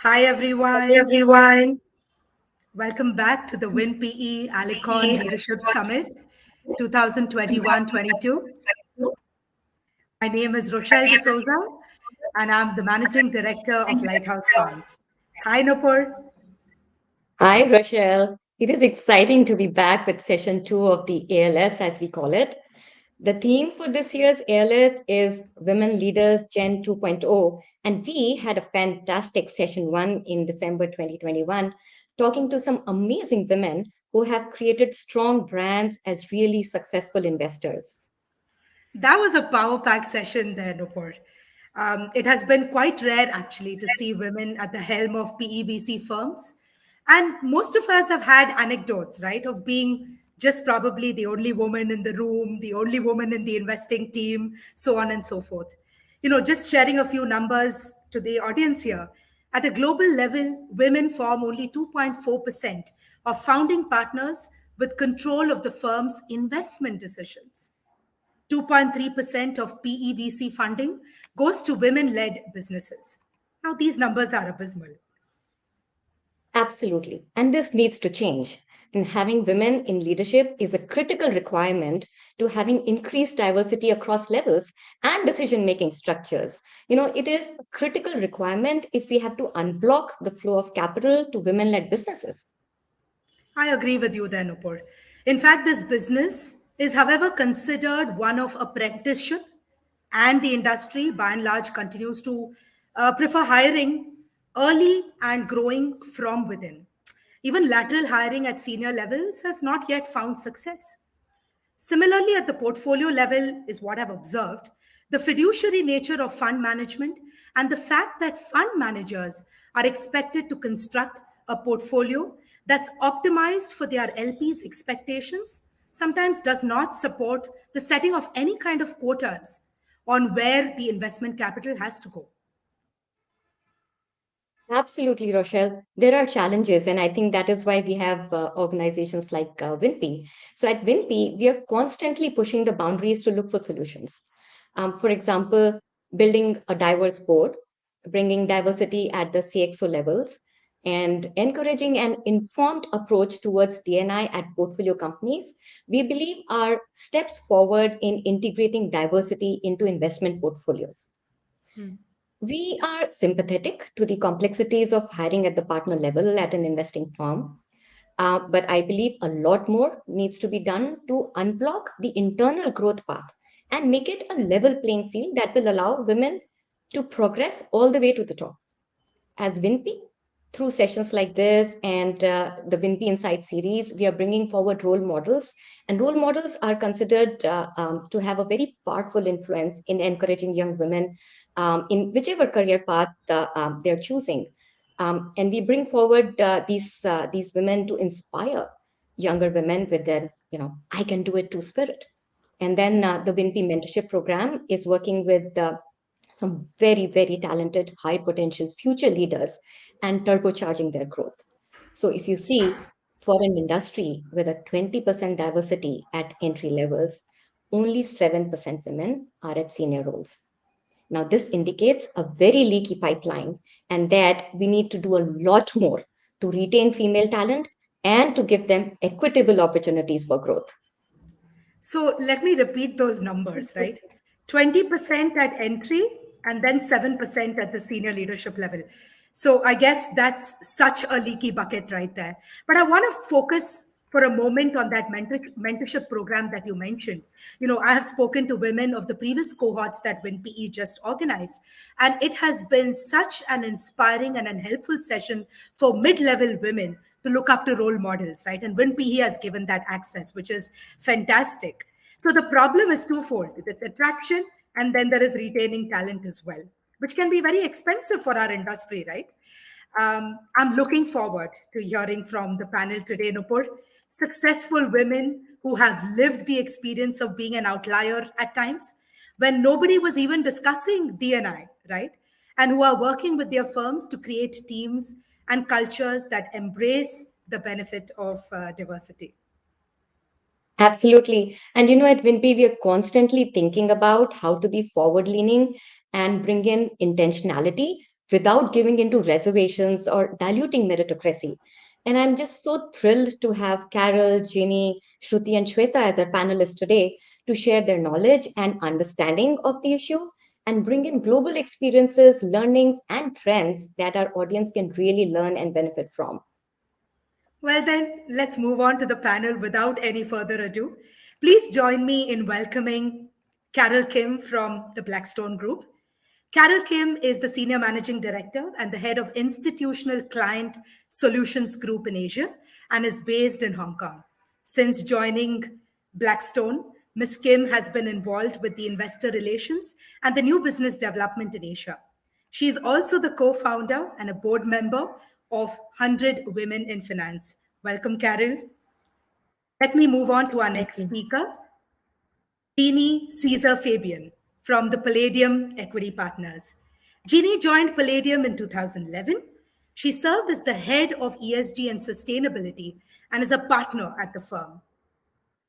Hi Hi everyone. everyone. Welcome back to the WinPE Alicorn Leadership Summit 2021-22. My name is Rochelle De Souza and I'm the Managing Director of Lighthouse Funds. Hi Nupur. Hi, Rochelle. It is exciting to be back with session two of the ALS, as we call it. The theme for this year's ALS is Women Leaders Gen 2.0, and we had a fantastic session one in December 2021, talking to some amazing women who have created strong brands as really successful investors. That was a power pack session there, Nupur. It has been quite rare actually to see women at the helm of PEBC firms. And most of us have had anecdotes, right, of being just probably the only woman in the room, the only woman in the investing team, so on and so forth. Just sharing a few numbers to the audience here. At a global level, women form only 2.4% of founding partners with control of the firm's investment decisions. 2.3% of PEVC funding goes to women led businesses. Now, these numbers are abysmal. Absolutely. And this needs to change. And having women in leadership is a critical requirement to having increased diversity across levels and decision making structures. It is a critical requirement if we have to unblock the flow of capital to women led businesses. I agree with you there, Nupur. In fact, this business is, however, considered one of apprenticeship, and the industry, by and large, continues to prefer hiring early and growing from within. Even lateral hiring at senior levels has not yet found success. Similarly, at the portfolio level, is what I've observed the fiduciary nature of fund management and the fact that fund managers are expected to construct a portfolio that's optimized for their LPs' expectations sometimes does not support the setting of any kind of quotas on where the investment capital has to go. Absolutely, Rochelle. There are challenges, and I think that is why we have organizations like WinPE. So at WinPE, we are constantly pushing the boundaries to look for solutions. For example, building a diverse board, bringing diversity at the CXO levels, and encouraging an informed approach towards DNI at portfolio companies. We believe are steps forward in integrating diversity into investment portfolios. Hmm. We are sympathetic to the complexities of hiring at the partner level at an investing firm, but I believe a lot more needs to be done to unblock the internal growth path and make it a level playing field that will allow women to progress all the way to the top. As WinPE, through sessions like this and the WinPE Insight series, we are bringing forward role models, and role models are considered to have a very powerful influence in encouraging young women in whichever career path they're choosing. And we bring forward these women to inspire younger women with their, I can do it too spirit. And then the WinPE Mentorship Program is working with some very, very talented, high potential future leaders and turbocharging their growth. So if you see for an industry with a 20% diversity at entry levels, only 7% women are at senior roles. Now, this indicates a very leaky pipeline, and that we need to do a lot more to retain female talent and to give them equitable opportunities for growth. So let me repeat those numbers, right? 20% at entry and then 7% at the senior leadership level. So I guess that's such a leaky bucket right there. But I want to focus for a moment on that mentorship program that you mentioned. I have spoken to women of the previous cohorts that WinPE just organized, and it has been such an inspiring and an helpful session for mid-level women to look up to role models, right? And WinPE has given that access, which is fantastic. So the problem is twofold. It's attraction, and then there is retaining talent as well, which can be very expensive for our industry, right? I'm looking forward to hearing from the panel today, Nupur. Successful women who have lived the experience of being an outlier at times when nobody was even discussing DNI, right? And who are working with their firms to create teams and cultures that embrace the benefit of diversity. Absolutely. And at WinPE, we are constantly thinking about how to be forward leaning and bring in intentionality without giving into reservations or diluting meritocracy. And I'm just so thrilled to have Carol, Jeannie, Shruti, and Shweta as our panelists today to share their knowledge and understanding of the issue and bring in global experiences, learnings, and trends that our audience can really learn and benefit from. Well, then, let's move on to the panel without any further ado. Please join me in welcoming Carol Kim from the Blackstone Group. Carol Kim is the Senior Managing Director and the Head of Institutional Client Solutions Group in Asia and is based in Hong Kong. Since joining Blackstone, Ms. Kim has been involved with the investor relations and the new business development in Asia. She is also the co founder and a board member of 100 Women in Finance. Welcome, Carol. Let me move on to our Thank next you. speaker, Jeannie Caesar Fabian from the Palladium Equity Partners. Jeannie joined Palladium in 2011. She served as the head of ESG and sustainability and is a partner at the firm.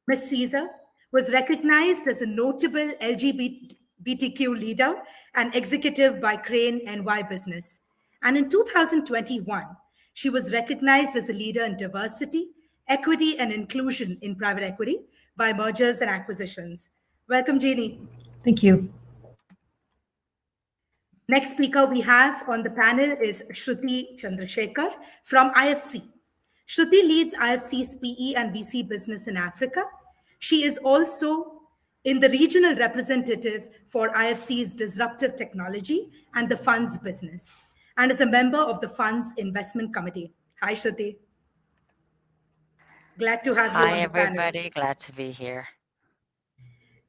Ms. Caesar was recognized as a notable LGBTQ leader and executive by Crane NY Business. And in 2021, she was recognized as a leader in diversity, equity, and inclusion in private equity by mergers and acquisitions. Welcome, Jeannie. Thank you. Next speaker we have on the panel is Shruti Chandrasekhar from IFC. Shruti leads IFC's PE and VC business in Africa. She is also in the regional representative for IFC's disruptive technology and the funds business, and is a member of the fund's investment committee. Hi, Shruti. Glad to have you Hi, on the panel. everybody. Glad to be here.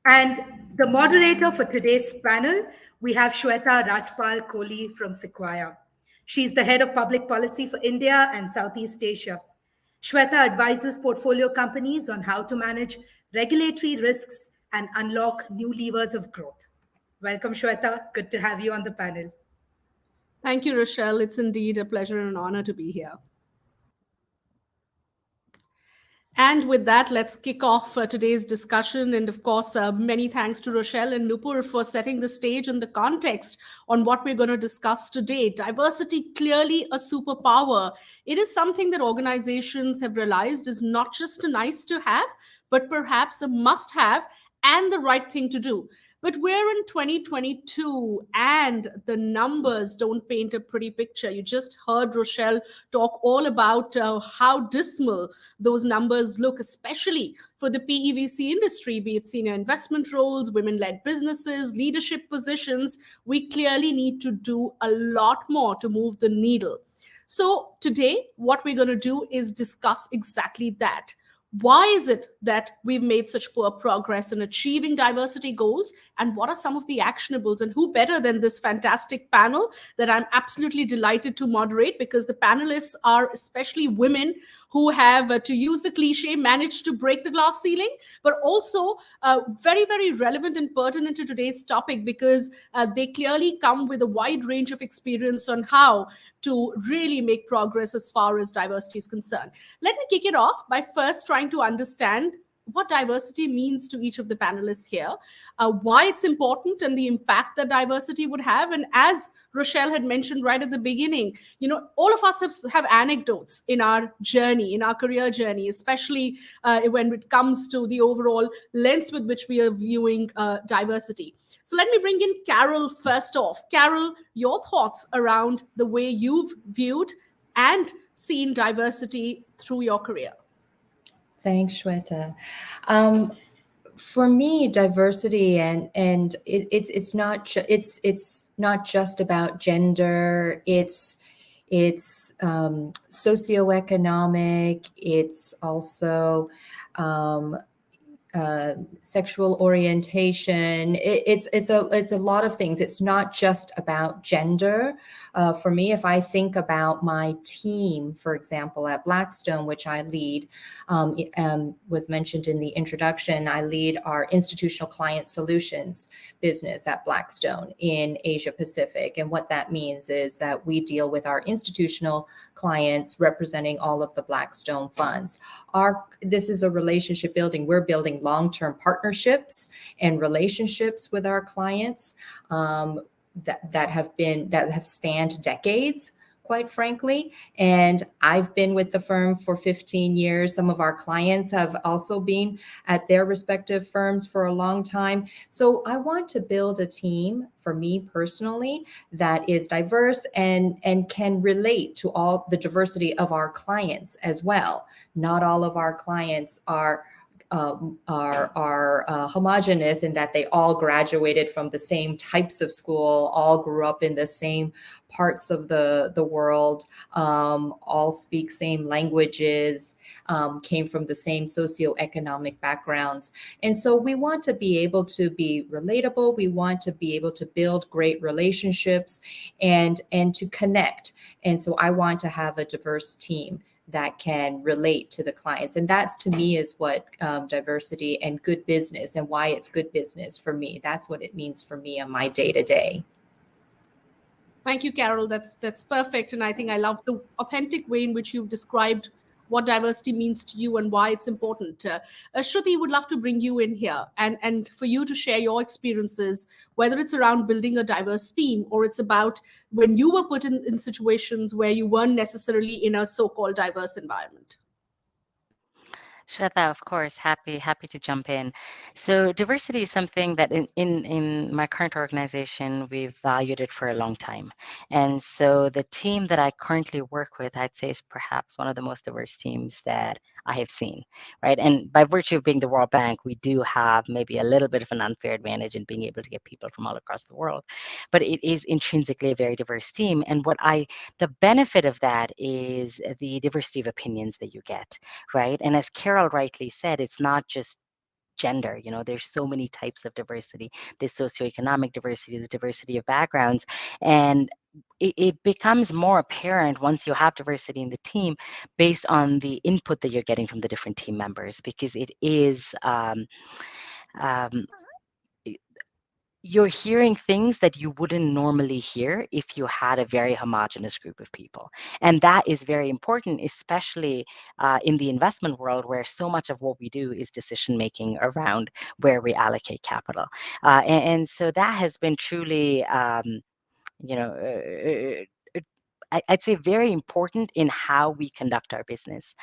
And the moderator for today's panel, we have Shweta Rajpal kohli from Sequoia. She's the head of public policy for India and Southeast Asia. Shweta advises portfolio companies on how to manage regulatory risks and unlock new levers of growth. Welcome, Shweta. Good to have you on the panel. Thank you, Rochelle. It's indeed a pleasure and an honor to be here. And with that, let's kick off today's discussion. And of course, many thanks to Rochelle and Nupur for setting the stage and the context on what we're going to discuss today. Diversity, clearly a superpower. It is something that organizations have realized is not just a nice to have, but perhaps a must have and the right thing to do. But we're in 2022 and the numbers don't paint a pretty picture. You just heard Rochelle talk all about how dismal those numbers look, especially for the PEVC industry, be it senior investment roles, women-led businesses, leadership positions. We clearly need to do a lot more to move the needle. So today, what we're going to do is discuss exactly that. Why is it that we've made such poor progress in achieving diversity goals? And what are some of the actionables? And who better than this fantastic panel that I'm absolutely delighted to moderate, because the panelists are especially women who have, to use the cliche, managed to break the glass ceiling, but also very, very relevant and pertinent to today's topic, because they clearly come with a wide range of experience on how to really make progress as far as diversity is concerned. Let me kick it off by first trying to understand what diversity means to each of the panelists here, why it's important and the impact that diversity would have. And as Rochelle had mentioned right at the beginning, you know, all of us have anecdotes in our journey, in our career journey, especially when it comes to the overall lens with which we are viewing diversity. So let me bring in Carol first off. Carol, your thoughts around the way you've viewed and seen diversity through your career. Thanks, Shweta. For me, diversity it's not just about gender. It's socioeconomic. It's also sexual orientation. It's a lot of things. It's not just about gender. For me, if I think about my team, for example, at Blackstone, which I lead, was mentioned in the introduction, I lead our institutional client solutions business at Blackstone in Asia Pacific. And what that means is that we deal with our institutional clients representing all of the Blackstone funds. This is a relationship building. We're building long-term partnerships and relationships with our clients. that have spanned decades, quite frankly. And I've been with the firm for 15 years. Some of our clients have also been at their respective firms for a long time. So I want to build a team, for me personally, that is diverse and can relate to all the diversity of our clients as well. Not all of our clients are homogenous in that they all graduated from the same types of school, all grew up in the same parts of the world, all speak same languages, came from the same socioeconomic backgrounds. And so we want to be able to be relatable. We want to be able to build great relationships and to connect. And so I want to have a diverse team that can relate to the clients. And that's, to me, is what diversity and good business, and why it's good business for me. That's what it means for me on my day-to-day. Thank you, Carol. That's perfect. And I think I love the authentic way in which you've described what diversity means to you and why it's important. Shruti, would love to bring you in here and for you to share your experiences, whether it's around building a diverse team or it's about when you were put in situations where you weren't necessarily in a so-called diverse environment. Shweta, of course, happy to jump in. So diversity is something that in my current organization, we've valued it for a long time. And so the team that I currently work with, I'd say, is perhaps one of the most diverse teams that I have seen, right? And by virtue of being the World Bank, we do have maybe a little bit of an unfair advantage in being able to get people from all across the world. But it is intrinsically a very diverse team. And the benefit of that is the diversity of opinions that you get, right? And as Carol rightly said, it's not just gender. There's so many types of diversity. There's socioeconomic diversity, there's diversity of backgrounds, and it becomes more apparent once you have diversity in the team based on the input that you're getting from the different team members, because it is um, you're hearing things that you wouldn't normally hear if you had a very homogenous group of people. And that is very important, especially in the investment world, where so much of what we do is decision making around where we allocate capital. And so that has been truly, you know, I'd say very important in how we conduct our business.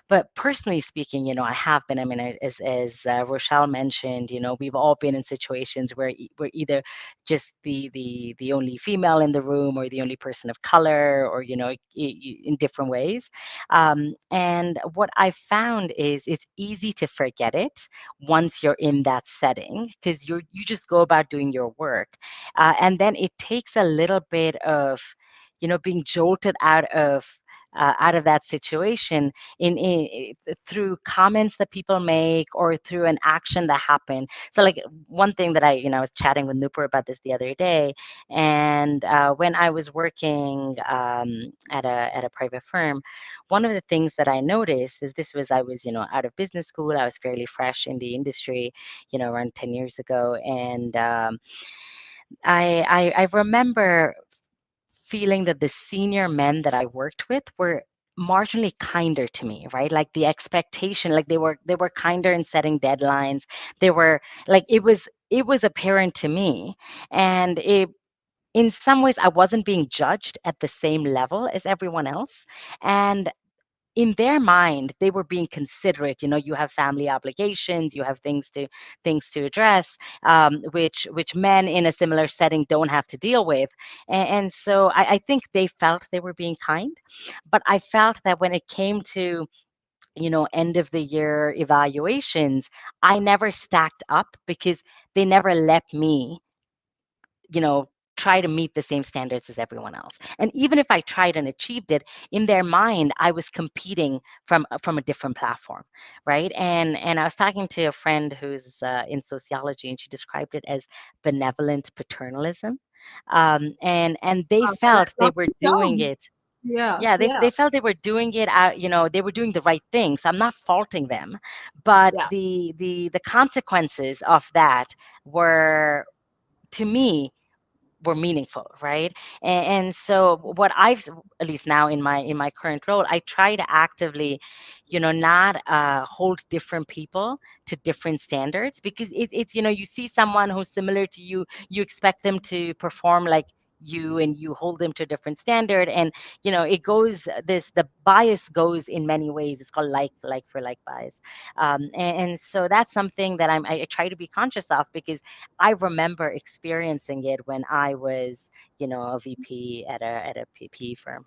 But personally speaking, I have been, as Rochelle mentioned, we've all been in situations where we're either just the only female in the room or the only person of color, or, in different ways. And what I've found is it's easy to forget it once you're in that setting, because you just go about doing your work. And then it takes a little bit of, being jolted out of that situation through comments that people make or through an action that happened. So, like, one thing that I was chatting with Nupur about this the other day, and when I was working at a private firm, one of the things that I noticed is I was out of business school. I was fairly fresh in the industry, around 10 years ago, and I remember feeling that the senior men that I worked with were marginally kinder to me, right? Like the expectation, like they were kinder in setting deadlines. They were like, it was apparent to me, and in some ways I wasn't being judged at the same level as everyone else. And in their mind, they were being considerate. You have family obligations, you have things to address, which men in a similar setting don't have to deal with. And so I think they felt they were being kind, but I felt that when it came to end of the year evaluations, I never stacked up because they never let me try to meet the same standards as everyone else. And even if I tried and achieved it, in their mind, I was competing from a different platform, right? And I was talking to a friend who's in sociology, and she described it as benevolent paternalism. And they felt they That's were the doing term. it. Yeah, Yeah, yeah, they felt they were doing it out, they were doing the right thing. So I'm not faulting them, but yeah. the consequences of that were, to me, were meaningful, right? And so what I've, at least now in my current role, I try to actively, not hold different people to different standards, because it's, you see someone who's similar to you, you expect them to perform like you, and you hold them to a different standard. And it goes, the bias goes in many ways. It's called like for like bias. And so that's something that I try to be conscious of, because I remember experiencing it when I was, a VP at a PE firm.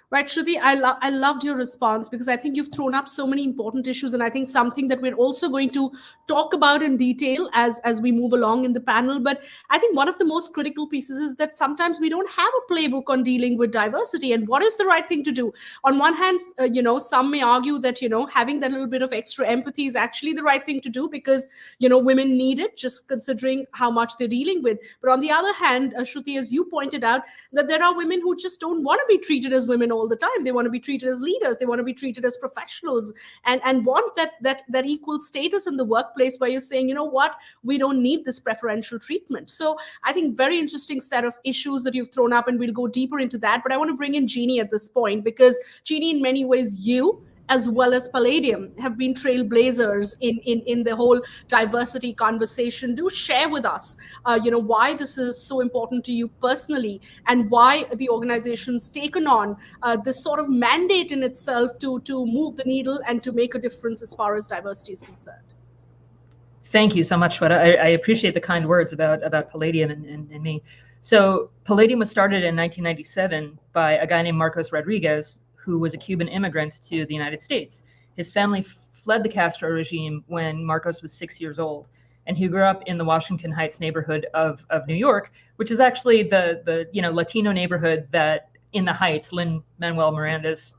Right, Shruti, I loved your response, because I think you've thrown up so many important issues, and I think something that we're also going to talk about in detail as we move along in the panel. But I think one of the most critical pieces is that sometimes we don't have a playbook on dealing with diversity and what is the right thing to do. On one hand, some may argue that having that little bit of extra empathy is actually the right thing to do, because women need it, just considering how much they're dealing with. But on the other hand, Shruti, as you pointed out, that there are women who just don't want to be treated as women all the time. They want to be treated as leaders. They want to be treated as professionals, and want that equal status in the workplace, where you're saying, you know what, we don't need this preferential treatment. So I think very interesting set of issues that you've thrown up, and we'll go deeper into that. But I want to bring in Jeannie at this point, because Jeannie, in many ways, you as well as Palladium have been trailblazers in the whole diversity conversation. Do share with us, why this is so important to you personally, and why the organization's taken on this sort of mandate in itself to move the needle and to make a difference as far as diversity is concerned. Thank you so much, Shweta. I appreciate the kind words about Palladium and me. So Palladium was started in 1997 by a guy named Marcos Rodriguez, who was a Cuban immigrant to the United States. His family fled the Castro regime when Marcos was 6 years old, and he grew up in the Washington Heights neighborhood of New York, which is actually the Latino neighborhood that In the Heights, Lin-Manuel Miranda's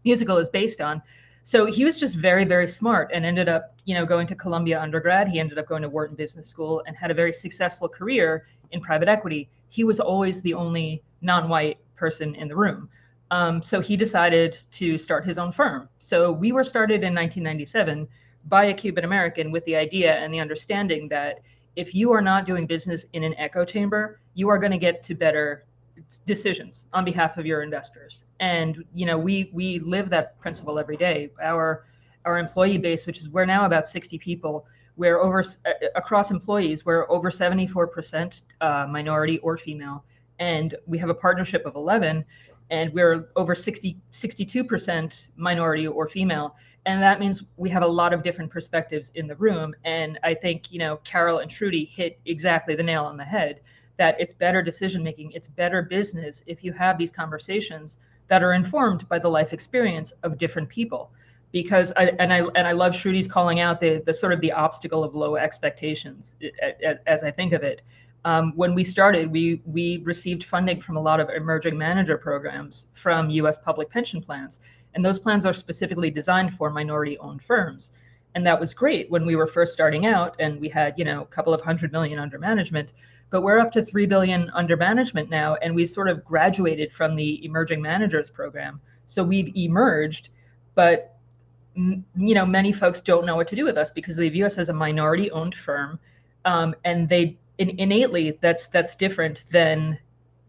musical, is based on. So he was just very, very smart, and ended up going to Columbia undergrad. He ended up going to Wharton Business School and had a very successful career in private equity. He was always the only non-white person in the room. So he decided to start his own firm. So we were started in 1997 by a Cuban American with the idea and the understanding that if you are not doing business in an echo chamber, you are going to get to better decisions on behalf of your investors. And we live that principle every day. Our employee base, which is, we're now about 60 people, we're over across employees, we're over 74% minority or female, and we have a partnership of 11. And we're over 62% minority or female. And that means we have a lot of different perspectives in the room. And I think, Carol and Shruti hit exactly the nail on the head, that it's better decision-making, it's better business if you have these conversations that are informed by the life experience of different people. Because I love Shruti's calling out the sort of the obstacle of low expectations, as I think of it. When we started, we received funding from a lot of emerging manager programs from U.S. public pension plans. And those plans are specifically designed for minority-owned firms. And that was great when we were first starting out, and we had, a couple of $100 million under management. But we're up to $3 billion under management now, and we've sort of graduated from the emerging managers program. So we've emerged, but many folks don't know what to do with us because they view us as a minority-owned firm, and they innately that's different than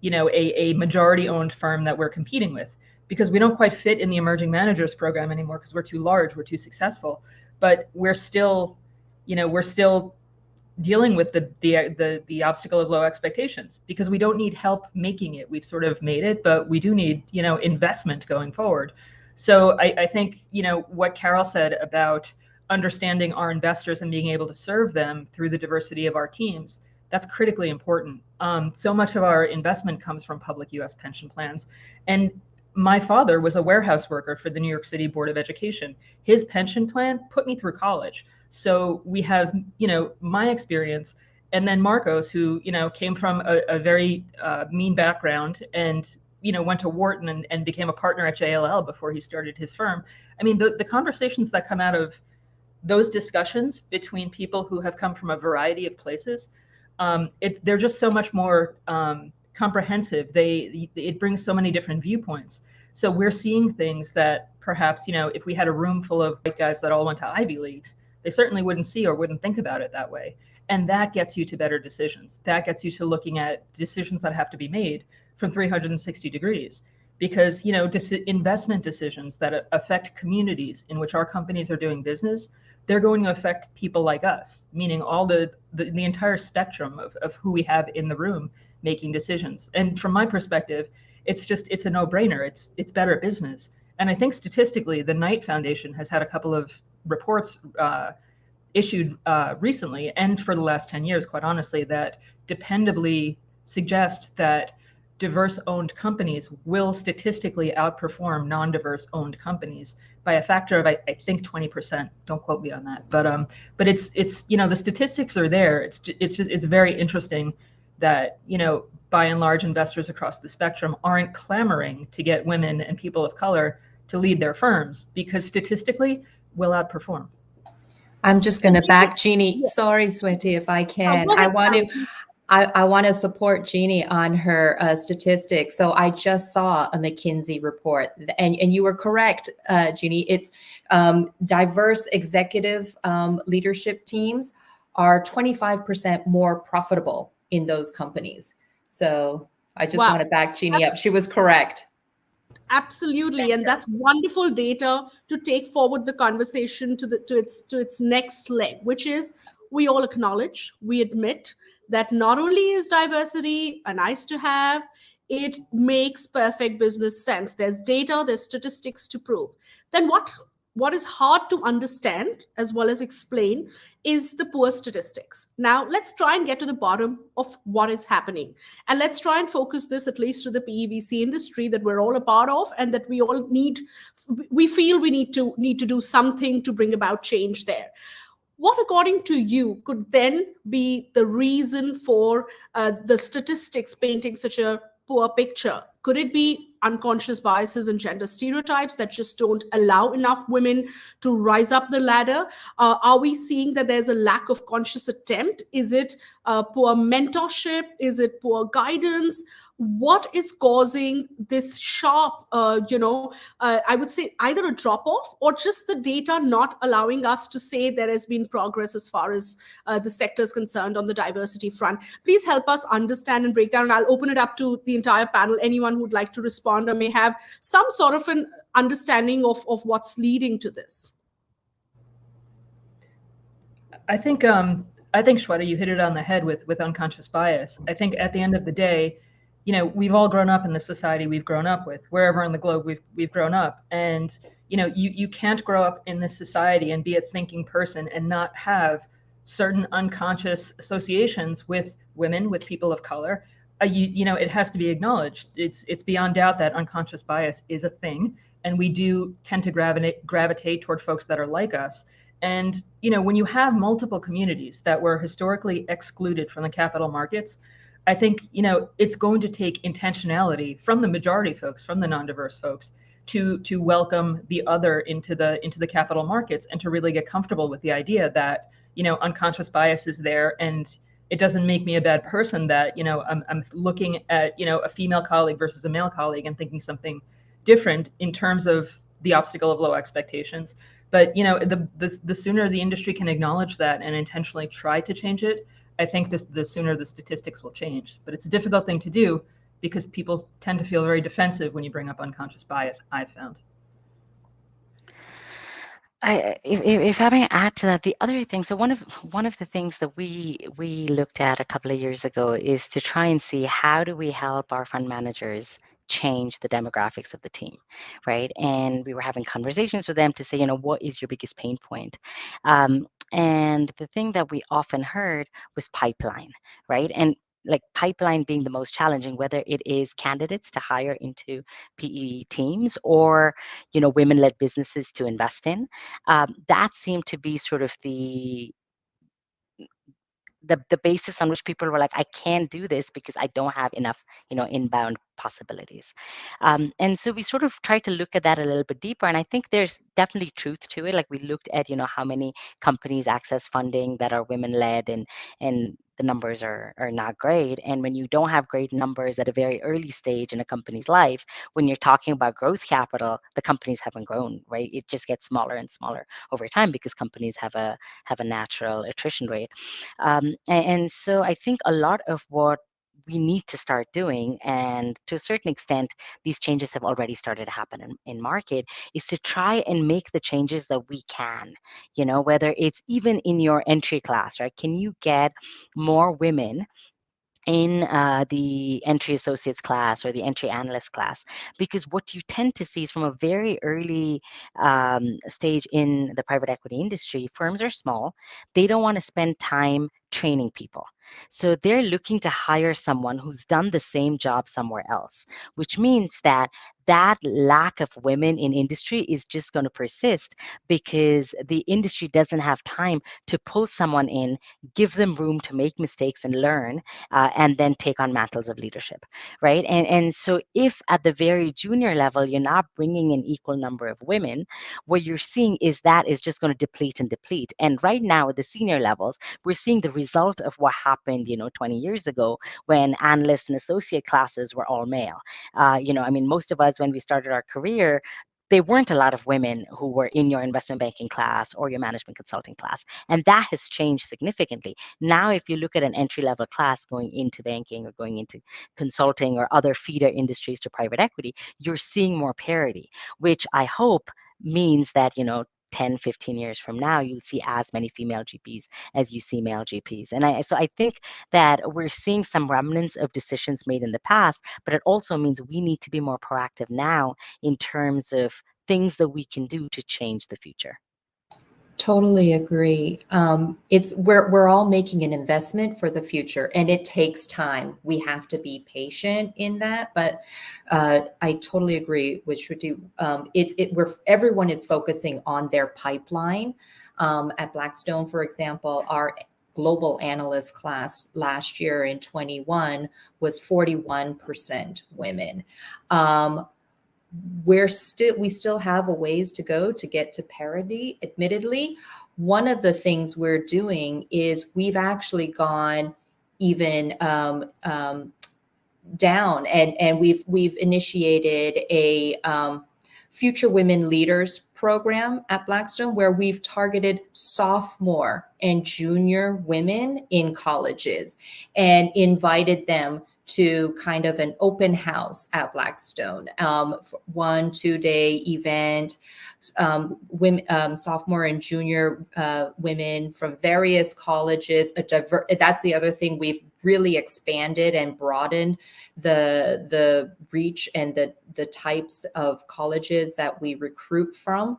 a majority-owned firm that we're competing with, because we don't quite fit in the emerging managers program anymore because we're too large, we're too successful. But we're still dealing with the obstacle of low expectations because we don't need help making it. We've sort of made it, but we do need investment going forward. So I think what Carol said about understanding our investors and being able to serve them through the diversity of our teams, that's critically important. So much of our investment comes from public U.S. pension plans. And my father was a warehouse worker for the New York City Board of Education. His pension plan put me through college. So we have, my experience, and then Marcos, who, came from a very mean background and, went to Wharton and became a partner at JLL before he started his firm. I mean, the conversations that come out of those discussions between people who have come from a variety of places, they're just so much more comprehensive. It brings so many different viewpoints. So we're seeing things that perhaps, if we had a room full of white guys that all went to Ivy Leagues, They certainly wouldn't see or wouldn't think about it that way. And that gets you to better decisions. That gets you to looking at decisions that have to be made from 360 degrees. Because, investment decisions that affect communities in which our companies are doing business, they're going to affect people like us, meaning all the entire spectrum of who we have in the room making decisions. And from my perspective, it's a no-brainer. It's better business. And I think statistically, the Knight Foundation has had a couple of reports issued recently and for the last 10 years, quite honestly, that dependably suggest that diverse owned companies will statistically outperform non-diverse owned companies by a factor of I think 20%. Don't quote me on that, but it's the statistics are there. It's very interesting that by and large investors across the spectrum aren't clamoring to get women and people of color to lead their firms because statistically we'll outperform. I'm just going to back Jeannie. Sorry, Shweta, if I can. I want to support Jeannie on her statistics. So I just saw a McKinsey report, and you were correct, Jeannie. It's diverse executive leadership teams are 25% more profitable in those companies. So I just want to back Jeannie up. She was correct. Absolutely, and that's wonderful data to take forward the conversation to its next leg, which is we all acknowledge, we admit that not only is diversity a nice to have, it makes perfect business sense. There's data, there's statistics to prove. Then what is hard to understand as well as explain is the poor statistics. Now, let's try and get to the bottom of what is happening. And let's try and focus this at least to the PEVC industry that we're all a part of and that we feel we need to do something to bring about change there. What, according to you, could then be the reason for the statistics painting such a poor picture? Could it be unconscious biases and gender stereotypes that just don't allow enough women to rise up the ladder? Are we seeing that there's a lack of conscious attempt? Is it poor mentorship? Is it poor guidance? What is causing this sharp, I would say either a drop off or just the data not allowing us to say there has been progress as far as the sector is concerned on the diversity front? Please help us understand and break down. I'll open it up to the entire panel. Anyone who'd like to respond or may have some sort of an understanding of what's leading to this. I think Shweta, you hit it on the head with unconscious bias. I think at the end of the day, we've all grown up in the society we've grown up with, wherever in the globe we've grown up. And, you can't grow up in this society and be a thinking person and not have certain unconscious associations with women, with people of color. It has to be acknowledged. It's beyond doubt that unconscious bias is a thing. And we do tend to gravitate toward folks that are like us. And, when you have multiple communities that were historically excluded from the capital markets, I think, it's going to take intentionality from the majority folks, from the non-diverse folks, to welcome the other into the capital markets and to really get comfortable with the idea that, unconscious bias is there and it doesn't make me a bad person that, I'm looking at, a female colleague versus a male colleague and thinking something different in terms of the obstacle of low expectations. But, the sooner the industry can acknowledge that and intentionally try to change it, I think the sooner the statistics will change. But it's a difficult thing to do because people tend to feel very defensive when you bring up unconscious bias, I've found. If I may add to that, the other thing, so one of the things that we looked at a couple of years ago is to try and see how do we help our fund managers change the demographics of the team, right? And we were having conversations with them to say, what is your biggest pain point? And the thing that we often heard was pipeline, right? And like pipeline being the most challenging, whether it is candidates to hire into PE teams or, women-led businesses to invest in. That seemed to be sort of the basis on which people were like, I can't do this because I don't have enough, inbound possibilities. And so we sort of try to look at that a little bit deeper. And I think there's definitely truth to it. Like we looked at, how many companies access funding that are women led, and the numbers are not great. And when you don't have great numbers at a very early stage in a company's life, when you're talking about growth capital, the companies haven't grown, right? It just gets smaller and smaller over time because companies have a natural attrition rate. And so I think a lot of what we need to start doing, and to a certain extent these changes have already started to happen in market, is to try and make the changes that we can, whether it's even in your entry class, right? Can you get more women in the entry associates class or the entry analyst class? Because what you tend to see is from a very early stage in the private equity industry, firms are small. They don't want to spend time training people. So they're looking to hire someone who's done the same job somewhere else, which means that lack of women in industry is just going to persist because the industry doesn't have time to pull someone in, give them room to make mistakes and learn, and then take on mantles of leadership, right? And so if at the very junior level you're not bringing an equal number of women, what you're seeing is that is just going to deplete and deplete. And right now at the senior levels, we're seeing the result of what happened, 20 years ago when analyst and associate classes were all male. Most of us, when we started our career, there weren't a lot of women who were in your investment banking class or your management consulting class. And that has changed significantly. Now, if you look at an entry-level class going into banking or going into consulting or other feeder industries to private equity, you're seeing more parity, which I hope means that, 10, 15 years from now, you'll see as many female GPs as you see male GPs. And so I think that we're seeing some remnants of decisions made in the past, but it also means we need to be more proactive now in terms of things that we can do to change the future. Totally agree. We're all making an investment for the future, and it takes time. We have to be patient in that. But I totally agree with Shruti. Everyone is focusing on their pipeline. At Blackstone, for example, our global analyst class last year in 21 was 41% women. We still have a ways to go to get to parity. Admittedly, one of the things we're doing is we've actually gone even down, and we've initiated a Future Women Leaders program at Blackstone, where we've targeted sophomore and junior women in colleges and invited them to kind of an open house at Blackstone, 1-2 day event. Women, sophomore and junior women from various colleges. That's the other thing, we've really expanded and broadened the reach and the types of colleges that we recruit from.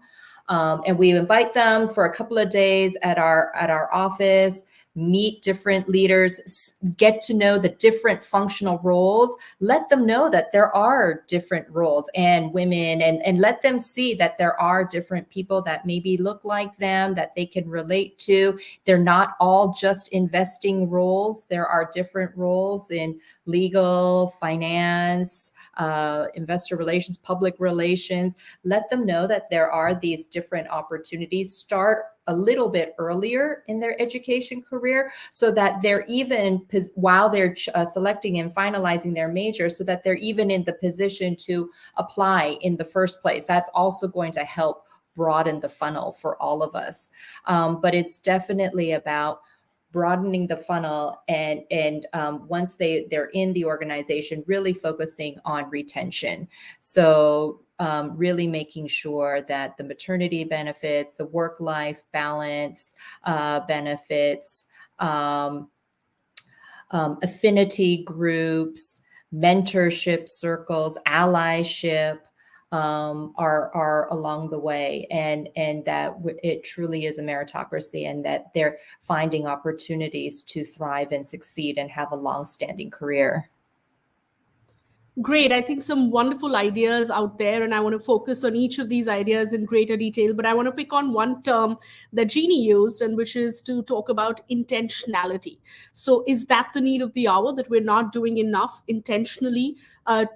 And we invite them for a couple of days at our office, meet different leaders, get to know the different functional roles, let them know that there are different roles and women, and let them see that there are different people that maybe look like them, that they can relate to. They're not all just investing roles. There are different roles in legal, finance, investor relations, public relations. Let them know that there are these different opportunities. Start a little bit earlier in their education career, so that they're even, while they're selecting and finalizing their major, so that they're even in the position to apply in the first place. That's also going to help broaden the funnel for all of us. But it's definitely about broadening the funnel, and once they're in the organization, really focusing on retention. So really making sure that the maternity benefits, the work-life balance benefits, affinity groups, mentorship circles, allyship, are along the way, and that it truly is a meritocracy, and that they're finding opportunities to thrive and succeed and have a long-standing career. Great. I think some wonderful ideas out there, and I want to focus on each of these ideas in greater detail. But I want to pick on one term that Jeannie used, and which is to talk about intentionality. So, is that the need of the hour, that we're not doing enough intentionally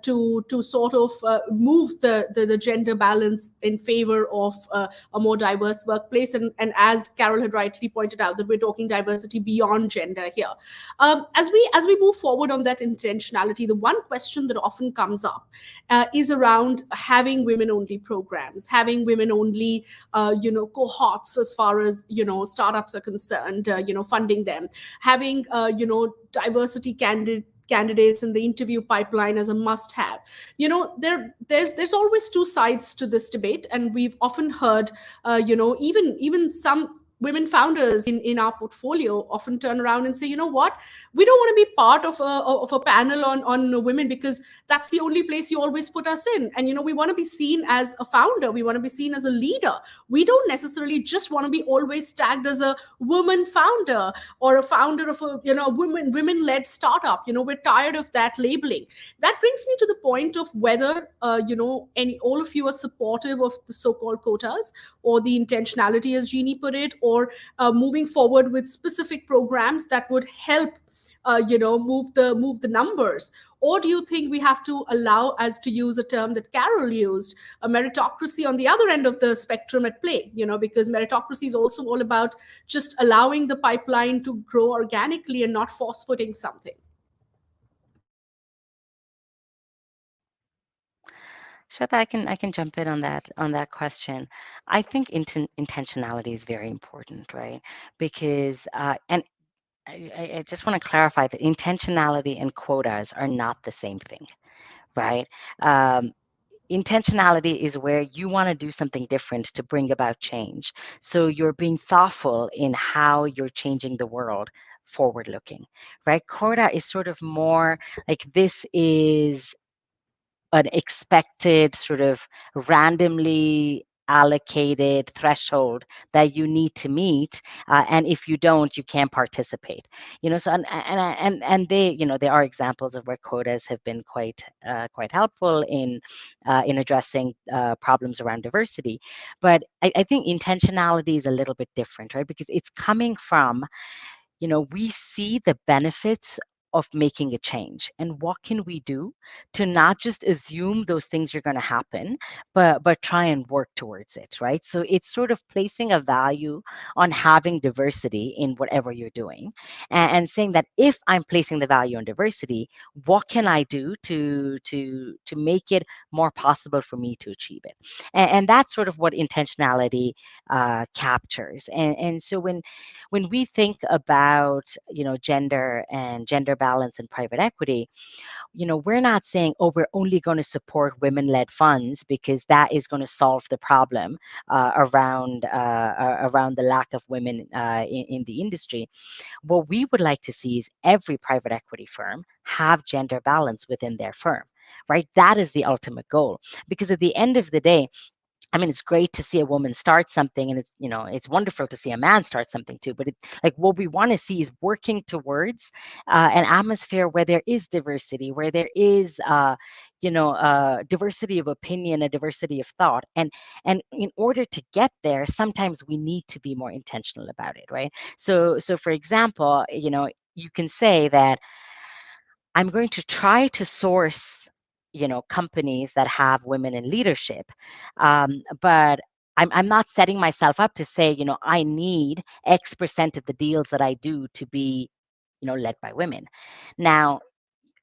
to sort of move the gender balance in favor of a more diverse workplace? And as Carol had rightly pointed out, that we're talking diversity beyond gender here. As we move forward on that intentionality, the one question that often comes up is around having women only programs, having women only cohorts as far as startups are concerned, funding them, having diversity candidates in the interview pipeline as a must have. There's always two sides to this debate, and we've often heard even some women founders in our portfolio often turn around and say, you know what, we don't want to be part of a panel on women, because that's the only place you always put us in. And we want to be seen as a founder, we want to be seen as a leader. We don't necessarily just want to be always tagged as a woman founder or a founder of a women-led startup. We're tired of that labeling. That brings me to the point of whether all of you are supportive of the so-called quotas, or the intentionality, as Jeannie put it, or moving forward with specific programs that would help move the numbers. Or do you think we have to allow, as to use a term that Carol used, a meritocracy on the other end of the spectrum at play? Because meritocracy is also all about just allowing the pipeline to grow organically and not force-footing something. Shweta, I can jump in on that question. I think intentionality is very important, right? Because and I just want to clarify that intentionality and quotas are not the same thing, right? Intentionality is where you want to do something different to bring about change. So you're being thoughtful in how you're changing the world forward looking, right? Quota is sort of more like, this is an expected, sort of randomly allocated threshold that you need to meet, and if you don't, you can't participate. So and they, there are examples of where quotas have been quite helpful in addressing problems around diversity. But I think intentionality is a little bit different, right? Because it's coming from, we see the benefits of making a change, and what can we do to not just assume those things are going to happen, but try and work towards it, right? So it's sort of placing a value on having diversity in whatever you're doing, and saying that if I'm placing the value on diversity, what can I do to make it more possible for me to achieve it? And that's sort of what intentionality captures. And so when we think about gender and gender balance and private equity, we're not saying, oh, we're only going to support women-led funds because that is going to solve the problem around the lack of women in the industry. What we would like to see is every private equity firm have gender balance within their firm, right? That is the ultimate goal, because at the end of the day, I mean, it's great to see a woman start something, and it's wonderful to see a man start something too. But like, what we want to see is working towards an atmosphere where there is diversity, where there is diversity of opinion, a diversity of thought, and in order to get there, sometimes we need to be more intentional about it, right? So for example, you can say that I'm going to try to source, companies that have women in leadership, but I'm not setting myself up to say, I need X% of the deals that I do to be, led by women. Now,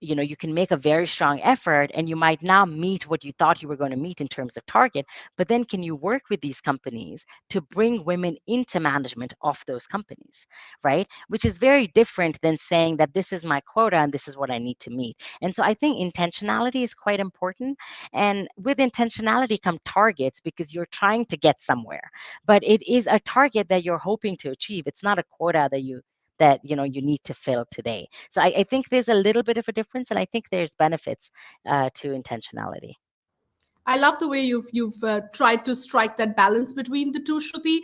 you can make a very strong effort, and you might now meet what you thought you were going to meet in terms of target, but then can you work with these companies to bring women into management of those companies, right? Which is very different than saying that this is my quota and this is what I need to meet. And so I think intentionality is quite important. And with intentionality come targets, because you're trying to get somewhere, but it is a target that you're hoping to achieve. It's not a quota that you need to fill today. So I think there's a little bit of a difference, and I think there's benefits to intentionality. I love the way you've tried to strike that balance between the two, Shruti,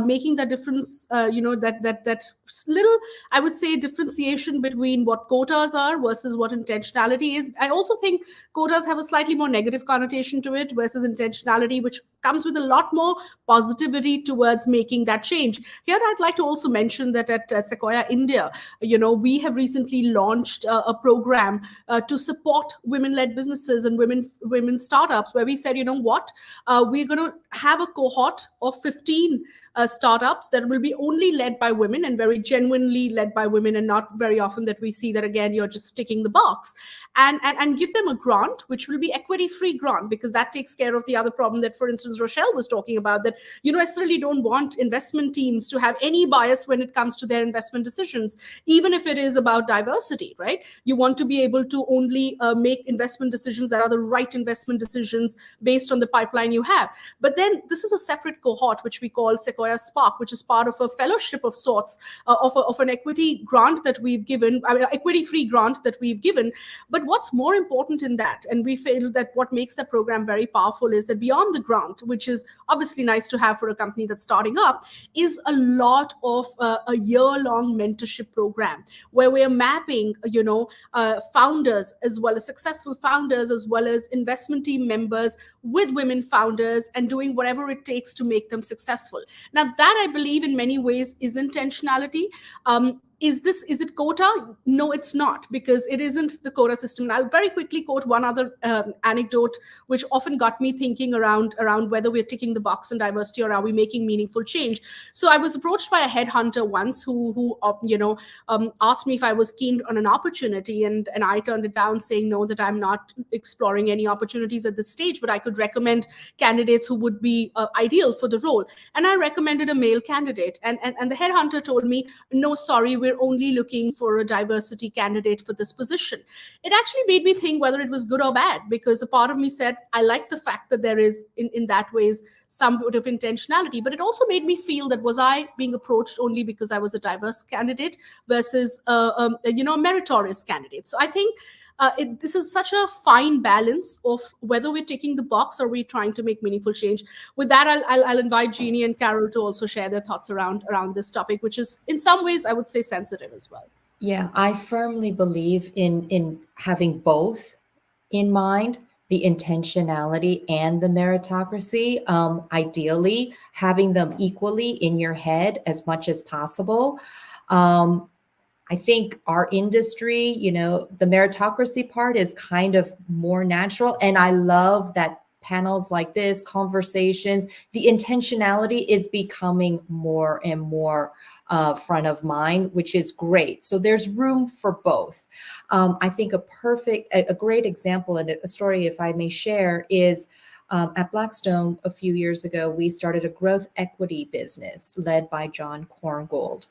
making that difference. That little, I would say, differentiation between what quotas are versus what intentionality is. I also think quotas have a slightly more negative connotation to it versus intentionality, which comes with a lot more positivity towards making that change. Here, I'd like to also mention that at Sequoia India, we have recently launched a program to support women-led businesses and women startups, where we said, you know what, we're going to have a cohort of 15 startups that will be only led by women and very genuinely led by women, and not very often that we see that, again, you're just ticking the box, and give them a grant, which will be equity free grant, because that takes care of the other problem that, for instance, Rochelle was talking about, that you necessarily don't want investment teams to have any bias when it comes to their investment decisions, even if it is about diversity, right? You want to be able to only make investment decisions that are the right investment decisions based on the pipeline you have. But then this is a separate cohort, which we call Sequoia Spark, which is part of a fellowship of sorts, of an equity grant that we've given, equity-free grant that we've given. But what's more important in that, and we feel that what makes the program very powerful, is that beyond the grant, which is obviously nice to have for a company that's starting up, is a lot of a year-long mentorship program, where we're mapping, founders, as well as successful founders, as well as investment team members with women founders, and doing whatever it takes to make them successful. Now, that, I believe, in many ways is intentionality. Is it quota? No, it's not, because it isn't the quota system. And I'll very quickly quote one other anecdote, which often got me thinking around whether we're ticking the box in diversity or are we making meaningful change. So I was approached by a headhunter once who asked me if I was keen on an opportunity, and I turned it down, saying no, that I'm not exploring any opportunities at this stage, but I could recommend candidates who would be ideal for the role. And I recommended a male candidate, and the headhunter told me, no, sorry, we're only looking for a diversity candidate for this position. It actually made me think whether it was good or bad, because a part of me said, I like the fact that there is, in that ways, some bit of intentionality, but it also made me feel that, was I being approached only because I was a diverse candidate versus a meritorious candidate? So I think this is such a fine balance of whether we're ticking the box or we're trying to make meaningful change. With that, I'll invite Jeannie and Carol to also share their thoughts around this topic, which is in some ways, I would say, sensitive as well. Yeah, I firmly believe in having both in mind, the intentionality and the meritocracy. Ideally, having them equally in your head as much as possible. I think our industry, the meritocracy part is kind of more natural. And I love that panels like this, conversations, the intentionality is becoming more and more front of mind, which is great. So there's room for both. I think a great example and a story, if I may share, is at Blackstone a few years ago, we started a growth equity business led by John Korngold.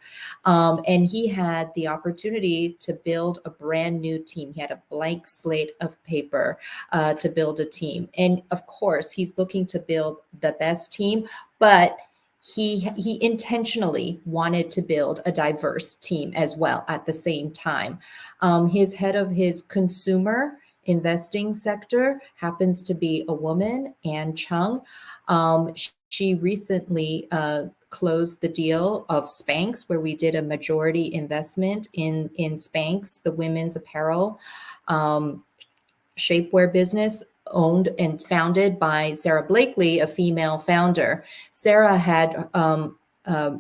And he had the opportunity to build a brand new team. He had a blank slate of paper to build a team. And of course, he's looking to build the best team, but he intentionally wanted to build a diverse team as well at the same time. His head of his consumer investing sector happens to be a woman, Ann Chung. She recently closed the deal of Spanx, where we did a majority investment in Spanx, the women's apparel shapewear business owned and founded by Sarah Blakely, a female founder. Sarah had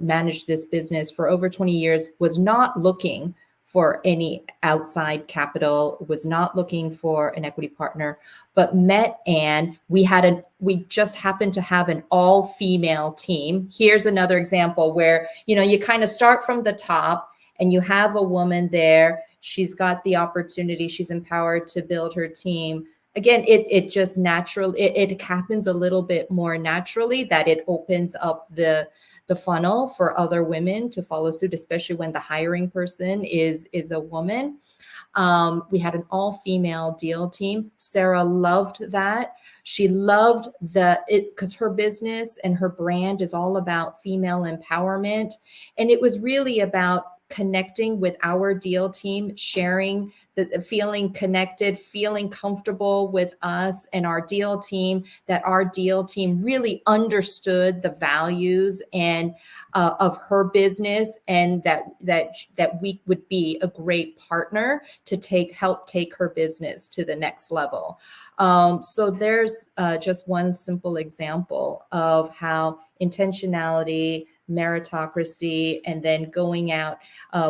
managed this business for over 20 years, was not looking for any outside capital, was not looking for an equity partner, but met Anne. We just happened to have an all-female team. Here's another example where, you kind of start from the top and you have a woman there. She's got the opportunity. She's empowered to build her team. Again, it just it happens a little bit more naturally, that it opens up the funnel for other women to follow suit, especially when the hiring person is a woman. We had an all-female deal team. Sarah loved that. She loved because her business and her brand is all about female empowerment. And it was really about connecting with our deal team, sharing feeling connected, feeling comfortable with us and our deal team, that our deal team really understood the values and of her business, and that we would be a great partner to help take her business to the next level. So there's just one simple example of how intentionality, meritocracy, and then going out,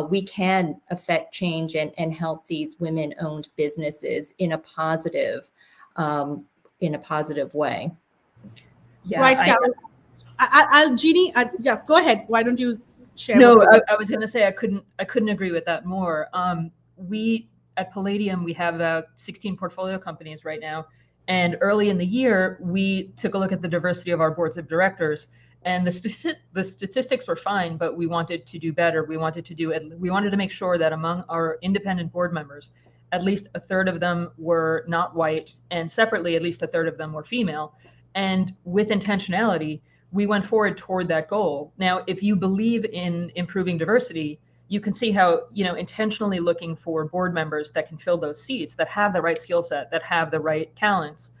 we can affect change and help these women-owned businesses in a positive way. Yeah, Right, Carol. I'll Jeannie. Yeah, go ahead. Why don't you share? No, I was going to say I couldn't agree with that more. We at Palladium, we have about 16 portfolio companies right now, and early in the year we took a look at the diversity of our boards of directors, and the statistics were fine, but we wanted to do better. We wanted to make sure that among our independent board members, at least a third of them were not white, and separately, at least a third of them were female. And with intentionality, we went forward toward that goal. Now, if you believe in improving diversity, you can see how, intentionally looking for board members that can fill those seats, that have the right skill set, that have the right talents,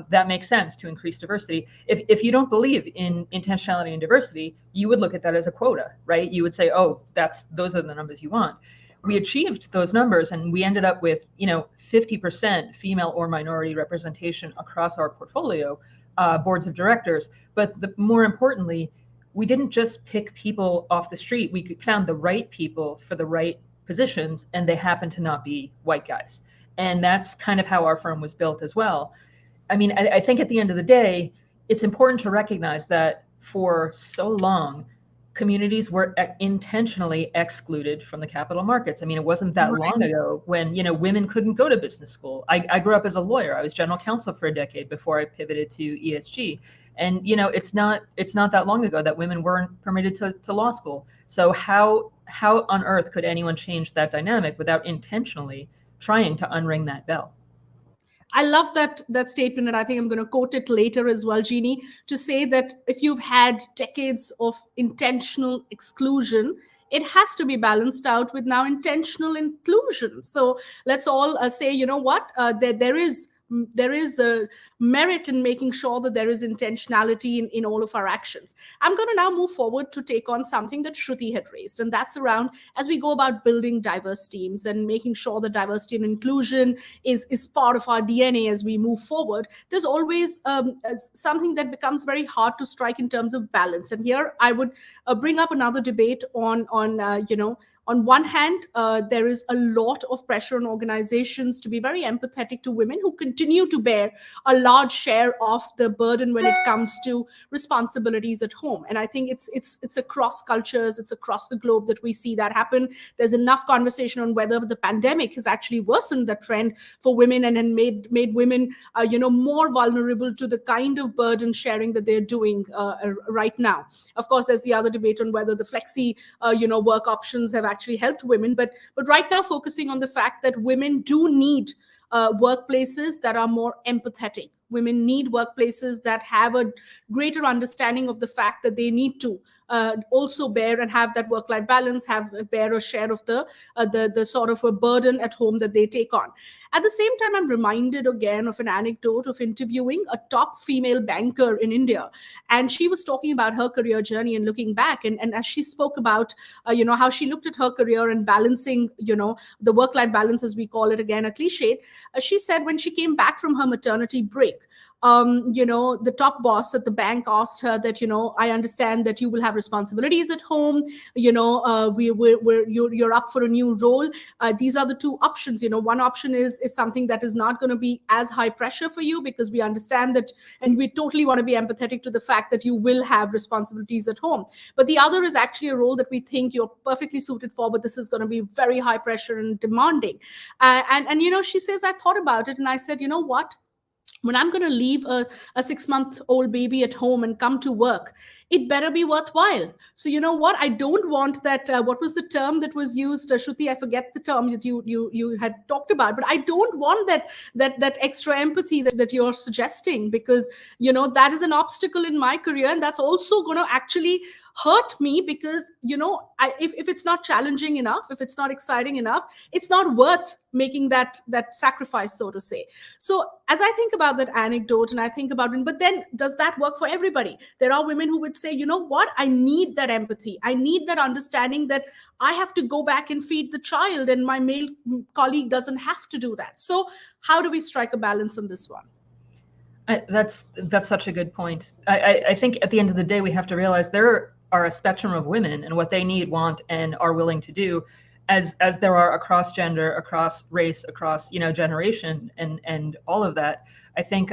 that makes sense to increase diversity. If you don't believe in intentionality and diversity, you would look at that as a quota, right? You would say, oh, those are the numbers you want. We achieved those numbers, and we ended up with 50% female or minority representation across our portfolio boards of directors. But more importantly, we didn't just pick people off the street. We found the right people for the right positions, and they happen to not be white guys. And that's kind of how our firm was built as well. I mean, I think at the end of the day, it's important to recognize that for so long, communities were intentionally excluded from the capital markets. I mean, it wasn't that long ago when, women couldn't go to business school. I grew up as a lawyer. I was general counsel for a decade before I pivoted to ESG. And, it's not that long ago that women weren't permitted to law school. So how on earth could anyone change that dynamic without intentionally trying to unring that bell? I love that statement, and I think I'm going to quote it later as well, Jeannie, to say that if you've had decades of intentional exclusion, it has to be balanced out with now intentional inclusion. So let's all say, you know what, there is a merit in making sure that there is intentionality in all of our actions. I'm going to now move forward to take on something that Shruti had raised, and that's around as we go about building diverse teams and making sure that diversity and inclusion is part of our DNA as we move forward. There's always something that becomes very hard to strike in terms of balance. And here I would bring up another debate on one hand, there is a lot of pressure on organizations to be very empathetic to women who continue to bear a large share of the burden when it comes to responsibilities at home. And I think it's across cultures, it's across the globe that we see that happen. There's enough conversation on whether the pandemic has actually worsened the trend for women and made women, more vulnerable to the kind of burden sharing that they're doing right now. Of course, there's the other debate on whether the flexi, work options have actually helped women, but right now focusing on the fact that women do need workplaces that are more empathetic. Women need workplaces that have a greater understanding of the fact that they need to also bear and have that work-life balance, bear a share of the sort of a burden at home that they take on. At the same time, I'm reminded again of an anecdote of interviewing a top female banker in India. And she was talking about her career journey and looking back. And as she spoke about, how she looked at her career and balancing, the work-life balance, as we call it, again, a cliche, she said when she came back from her maternity break, the top boss at the bank asked her that, I understand that you will have responsibilities at home. You're up for a new role. These are the two options. One option is something that is not going to be as high pressure for you because we understand that, and we totally want to be empathetic to the fact that you will have responsibilities at home. But the other is actually a role that we think you're perfectly suited for, but this is going to be very high pressure and demanding. And she says, I thought about it and I said, you know what? When I'm going to leave a 6-month-old baby at home and come to work, it better be worthwhile. So you know what? I don't want that. What was the term that was used, Shruti? I forget the term that you had talked about. But I don't want that extra empathy that you're suggesting, because that is an obstacle in my career, and that's also going to actually hurt me, because if it's not challenging enough, if it's not exciting enough, it's not worth making that sacrifice, so to say. So as I think about that anecdote, and I think about it, but then does that work for everybody? There are women who would say, you know what, I need that empathy, I need that understanding that I have to go back and feed the child, and my male colleague doesn't have to do that. So how do we strike a balance on this one? That's such a good point. I think at the end of the day, we have to realize there are a spectrum of women and what they need, want, and are willing to do, as there are across gender, across race, across generation, and all of that. I think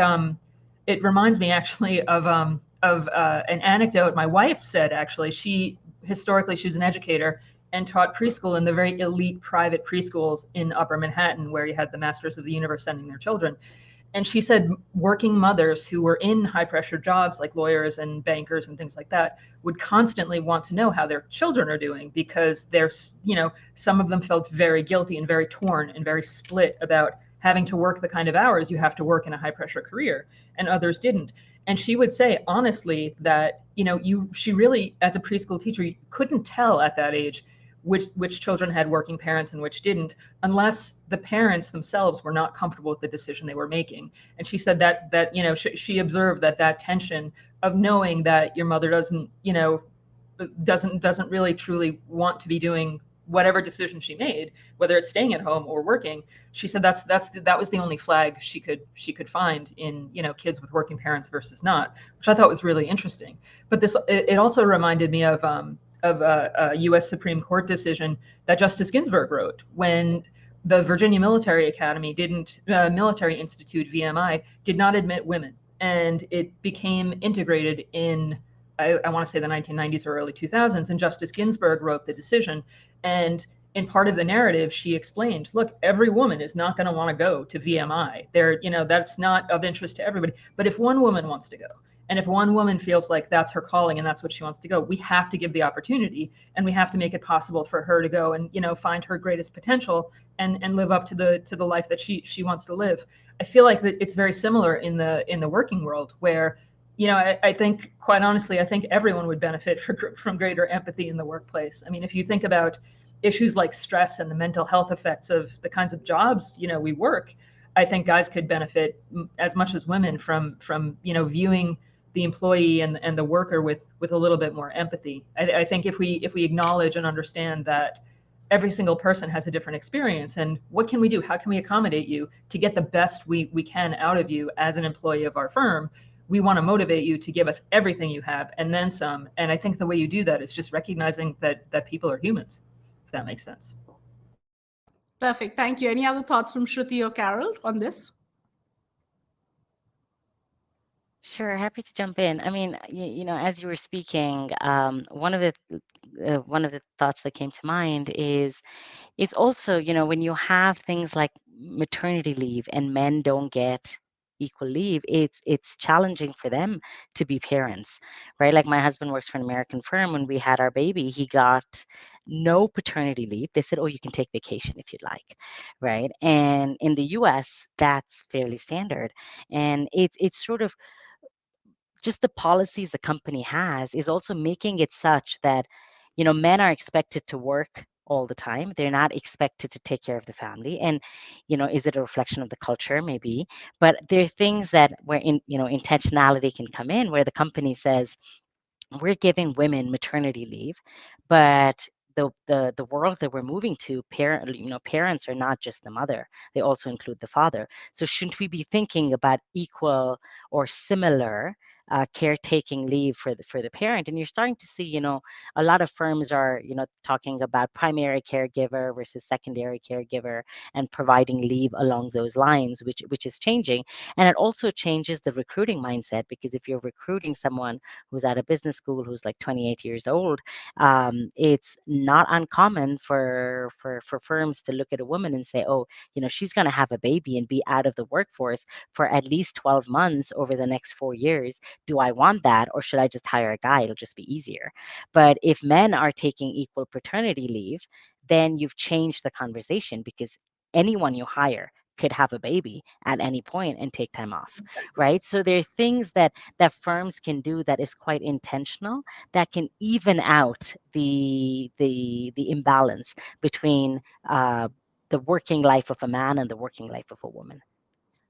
it reminds me actually of an anecdote my wife said. Actually, she was an educator and taught preschool in the very elite private preschools in Upper Manhattan, where you had the masters of the universe sending their children. And she said working mothers who were in high pressure jobs like lawyers and bankers and things like that would constantly want to know how their children are doing, because some of them felt very guilty and very torn and very split about having to work the kind of hours you have to work in a high pressure career, and others didn't. And she would say honestly that she really, as a preschool teacher, you couldn't tell at that age which children had working parents and which didn't, unless the parents themselves were not comfortable with the decision they were making. And she said that she observed that tension of knowing that your mother doesn't really truly want to be doing whatever decision she made, whether it's staying at home or working. She said that was the only flag she could find in kids with working parents versus not, which I thought was really interesting. But it also reminded me of a U.S. Supreme Court decision that Justice Ginsburg wrote when the Virginia Military Academy Military Institute, VMI, did not admit women, and it became integrated in, I want to say, the 1990s or early 2000s. And Justice Ginsburg wrote the decision, and in part of the narrative, she explained, look, every woman is not going to want to go to VMI. That's not of interest to everybody. But if one woman wants to go, and if one woman feels like that's her calling and that's what she wants to go, we have to give the opportunity, and we have to make it possible for her to go and find her greatest potential and live up to the life that she wants to live. I feel like that it's very similar in the working world, where I think, quite honestly, I think everyone would benefit from greater empathy in the workplace. I mean, if you think about issues like stress and the mental health effects of the kinds of jobs we work, I think guys could benefit as much as women from viewing the employee and the worker with a little bit more empathy. I think if we acknowledge and understand that every single person has a different experience, and what can we do? How can we accommodate you to get the best we can out of you as an employee of our firm? We want to motivate you to give us everything you have and then some. And I think the way you do that is just recognizing that people are humans, if that makes sense. Perfect. Thank you. Any other thoughts from Shruti or Carol on this? Sure, happy to jump in. I mean, as you were speaking, one of the thoughts that came to mind is it's also, when you have things like maternity leave and men don't get equal leave, it's challenging for them to be parents, right? Like my husband works for an American firm. When we had our baby, he got no paternity leave. They said, oh, you can take vacation if you'd like, right? And in the US, that's fairly standard. And it's sort of just the policies the company has is also making it such that, men are expected to work all the time. They're not expected to take care of the family. And, is it a reflection of the culture? Maybe. But there are things that where intentionality can come in, where the company says, we're giving women maternity leave, but the world that we're moving to, parents are not just the mother, they also include the father. So shouldn't we be thinking about equal or similar caretaking leave for the parent? And you're starting to see, a lot of firms are, talking about primary caregiver versus secondary caregiver and providing leave along those lines, which is changing. And it also changes the recruiting mindset, because if you're recruiting someone who's out of business school, who's like 28 years old, it's not uncommon for firms to look at a woman and say, oh, she's going to have a baby and be out of the workforce for at least 12 months over the next 4 years. do I want that, or should I just hire a guy? It'll just be easier. But if men are taking equal paternity leave, then you've changed the conversation, because anyone you hire could have a baby at any point and take time off, right? So there are things that firms can do that is quite intentional, that can even out the imbalance between the working life of a man and the working life of a woman.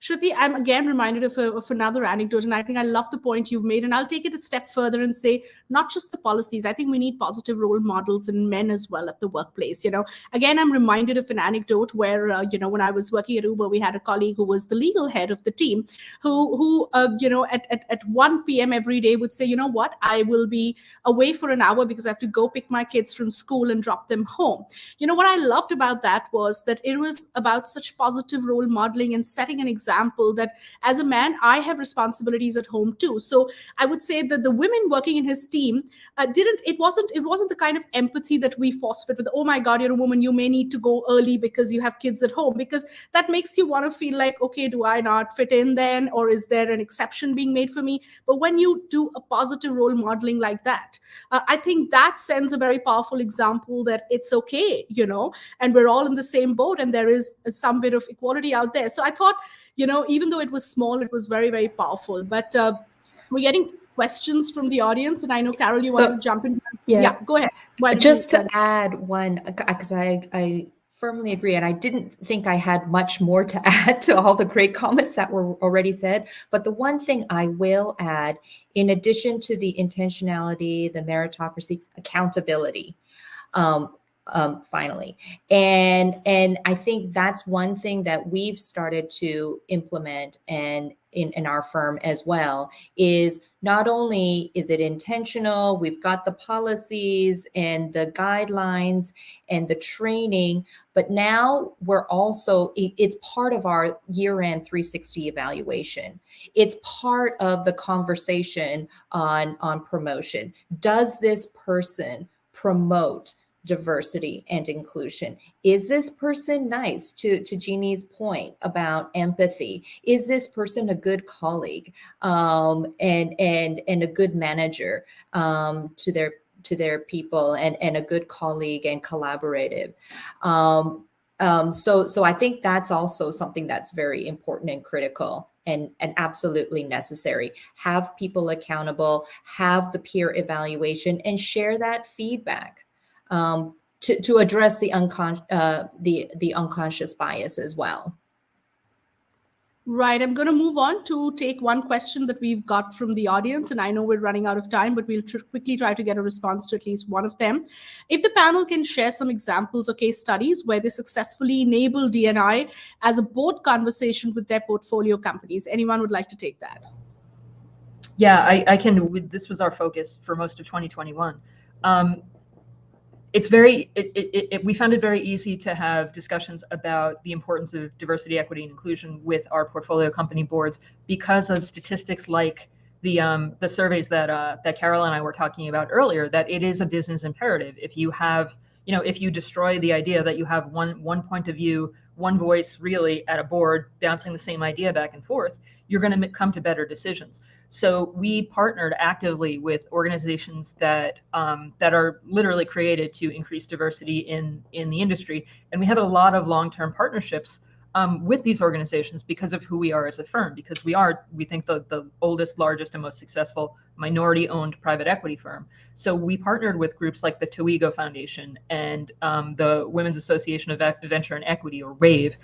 Shruti, I'm again reminded of another anecdote, and I think I love the point you've made. And I'll take it a step further and say, not just the policies. I think we need positive role models in men as well at the workplace. Again, I'm reminded of an anecdote where, when I was working at Uber, we had a colleague who was the legal head of the team, who at 1 p.m. every day would say, you know what, I will be away for an hour because I have to go pick my kids from school and drop them home. What I loved about that was that it was about such positive role modeling and setting an example that as a man, I have responsibilities at home too. So I would say that the women working in his team it wasn't the kind of empathy that we force fit with, oh my God, you're a woman, you may need to go early because you have kids at home, because that makes you want to feel like, okay, do I not fit in then? Or is there an exception being made for me? But when you do a positive role modeling like that, I think that sends a very powerful example that it's okay, and we're all in the same boat, and there is some bit of equality out there. So I thought, even though it was small, it was very, very powerful. But we're getting questions from the audience, and I know, Carol, you want to jump in. Yeah, go ahead. Just to add one, because I firmly agree, and I didn't think I had much more to add to all the great comments that were already said. But the one thing I will add, in addition to the intentionality, the meritocracy, accountability. Finally. And I think that's one thing that we've started to implement and in our firm as well, is not only is it intentional, we've got the policies and the guidelines and the training, but now we're also, it's part of our year-end 360 evaluation. It's part of the conversation on promotion. Does this person promote diversity and inclusion? Is this person nice, to Jeannie's point about empathy? Is this person a good colleague and a good manager to their people, and a good colleague and collaborative? So I think that's also something that's very important and critical and absolutely necessary. Have people accountable, have the peer evaluation, and share that feedback. To address the unconscious bias as well. Right. I'm going to move on to take one question that we've got from the audience. And I know we're running out of time, but we'll quickly try to get a response to at least one of them. If the panel can share some examples or case studies where they successfully enable D&I as a board conversation with their portfolio companies. Anyone would like to take that? Yeah, I can. This was our focus for most of 2021. It's we found it very easy to have discussions about the importance of diversity, equity, and inclusion with our portfolio company boards, because of statistics like the surveys that Carol and I were talking about earlier, that it is a business imperative. If you have, if you destroy the idea that you have one point of view, one voice really at a board bouncing the same idea back and forth, you're going to come to better decisions. So we partnered actively with organizations that are literally created to increase diversity in the industry, and we have a lot of long-term partnerships with these organizations because of who we are as a firm. Because we think the oldest, largest, and most successful minority-owned private equity firm. So we partnered with groups like the Toego Foundation and the Women's Association of Venture and Equity, or WAVE.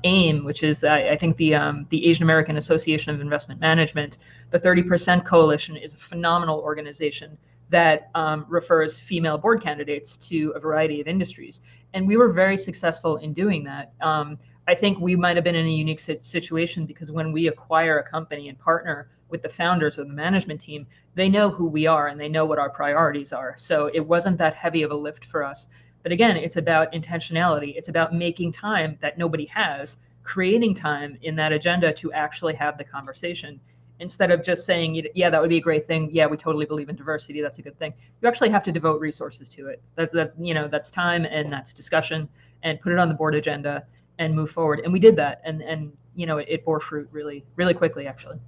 AIM, which is I think the Asian American Association of Investment Management. The 30% Coalition is a phenomenal organization that refers female board candidates to a variety of industries. And we were very successful in doing that. I think we might have been in a unique situation because when we acquire a company and partner with the founders or the management team, they know who we are and they know what our priorities are. So it wasn't that heavy of a lift for us. But again, it's about intentionality. It's about making time that nobody has, creating time in that agenda to actually have the conversation, instead of just saying, yeah, that would be a great thing. Yeah, we totally believe in diversity. That's a good thing. You actually have to devote resources to it. That's time and that's discussion, and put it on the board agenda and move forward. And we did that. And it bore fruit really, really quickly, actually.